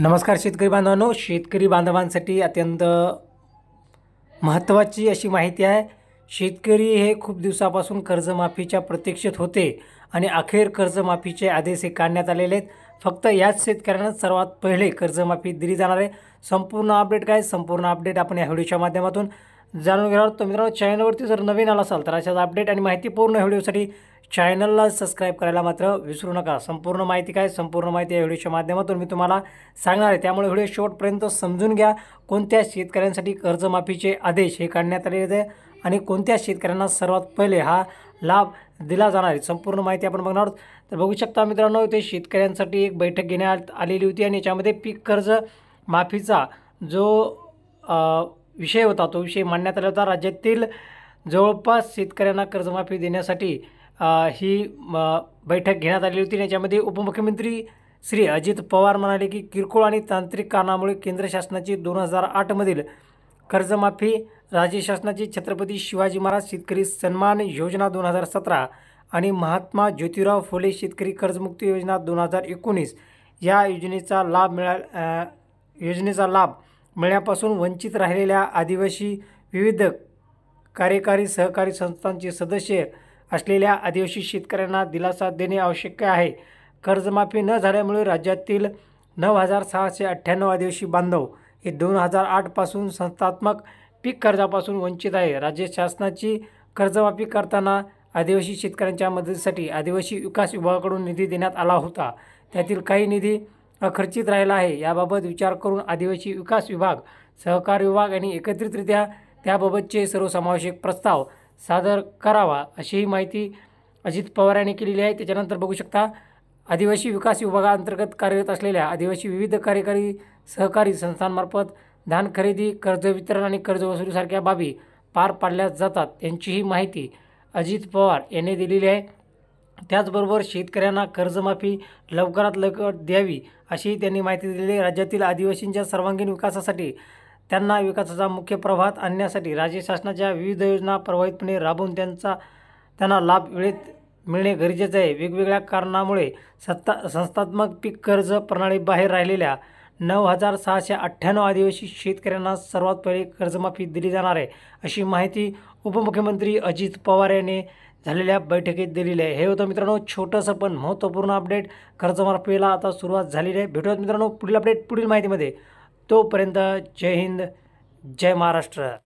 नमस्कार शेतकरी बांधवांनो, शेतकरी बांधवांसाठी अत्यंत महत्त्वाची अशी माहिती आहे। शेतकरी हे खूप दिवसापासून कर्जमाफीच्या प्रतीक्षेत होते आणि अखेर कर्जमाफीचे आदेश काढण्यात आलेले आहेत। फक्त याच शेतकऱ्यांना सर्वात पहिले कर्जमाफी दिली जाणार आहे। संपूर्ण अपडेट काय, संपूर्ण अपडेट आपण या व्हिडिओच्या माध्यमातून जाणून घेणार आहोत। तर मित्रांनो, चॅनलवरती जर नवीन आला असाल तर अशाच अपडेट आणि माहिती पूर्ण व्हिडिओसाठी चॅनलला सबस्क्राइब करायला मात्र विसरू नका। संपूर्ण माहिती काय, संपूर्ण माहिती या व्हिडिओच्या माध्यमातून मी तुम्हाला सांगणार आहे, त्यामुळे व्हिडिओ शेवटपर्यंत समजून घ्या। कोणत्या शेतकऱ्यांसाठी कर्जमाफीचे आदेश हे काढण्यात आलेले आहेत आणि कोणत्या शेतकऱ्यांना सर्वात पहिले हा लाभ दिला जाणार आहे, संपूर्ण माहिती आपण बघणार आहोत। तर बघू शकता मित्रांनो, ते शेतकऱ्यांसाठी एक बैठक घेण्यात आलेली होती आणि याच्यामध्ये पीक कर्ज माफीचा जो विषय होता तो विषय मांडण्यात आला होता। राज्यातील जवळपास शेतकऱ्यांना कर्जमाफी देण्यासाठी ही बैठक घेण्यात आली होती। याच्यामध्ये उपमुख्यमंत्री श्री अजित पवार म्हणाले की किरकोळ आणि तांत्रिक कारणामुळे केंद्र शासनाची 2008 मधील कर्जमाफी, राज्य शासनाची छत्रपती शिवाजी महाराज शेतकरी सन्मान योजना 2017 आणि महात्मा ज्योतिराव फुले शेतकरी कर्जमुक्ती योजना 2019 या योजनेचा लाभ मिळण्यापासून वंचित राहिलेल्या आदिवासी, विविध कार्यकारी सहकारी संस्थांचे सदस्य असलेल्या आदिवासी शेतकऱ्यांना दिलासा देणे आवश्यक आहे। कर्जमाफी न झाल्यामुळे राज्यातील 9698 आदिवासी बांधव हे 2008 पासून संस्थात्मक पीक कर्जापासून वंचित आहे। राज्य शासनाची कर्जमाफी करताना आदिवासी शेतकऱ्यांच्या मदतीसाठी आदिवासी विकास विभागाकडून निधी देण्यात आला होता, त्यातील काही निधी अखर्चित राहिला आहे। याबाबत विचार करून आदिवासी विकास विभाग, सहकार विभाग यांनी एकत्रितरित्या त्याबाबतचे सर्वसमावेशक प्रस्ताव सादर करावा, अशी माहिती अजित पवार यांनी केलेली आहे। त्याच्यानंतर बघू शकता, आदिवासी विकास विभागाअंतर्गत कार्यरत असलेल्या आदिवासी विविध कार्यकारी सहकारी संस्थांमार्फत धान खरेदी, कर्ज वितरण आणि कर्ज वसुलीसारख्या बाबी पार पाडल्या जातात, यांचीही माहिती अजित पवार यांनी दिलेली आहे। त्याचबरोबर शेतकऱ्यांना कर्जमाफी लवकरात लवकर द्यावी अशी त्यांनी माहिती दिली आहे। राज्यातील आदिवासींच्या सर्वांगीण विकासासाठी, त्यांना विकासाचा मुख्य प्रवाहात आणण्यासाठी राज्य शासनाच्या विविध योजना प्रभावीपणे राबवून त्यांना लाभ वेळेत मिळणे गरजेचे आहे। वेगवेगळ्या कारणामुळे संस्थात्मक पीक कर्ज प्रणालीबाहेर राहिलेल्या 9698 आदिवासी शेतकऱ्यांना सर्वात पहिले कर्जमाफी दिली जाणार आहे, अशी माहिती उपमुख्यमंत्री अजित पवार यांनी झालेल्या बैठकीत दिलेली आहे। हे होतं मित्रांनो छोटंसं पण महत्त्वपूर्ण अपडेट। कर्जमाफीला आता सुरुवात झालेली आहे। भेटूयात मित्रांनो पुढील अपडेट पुढील माहितीमध्ये। तोपर्यंत जय हिंद, जय महाराष्ट्र।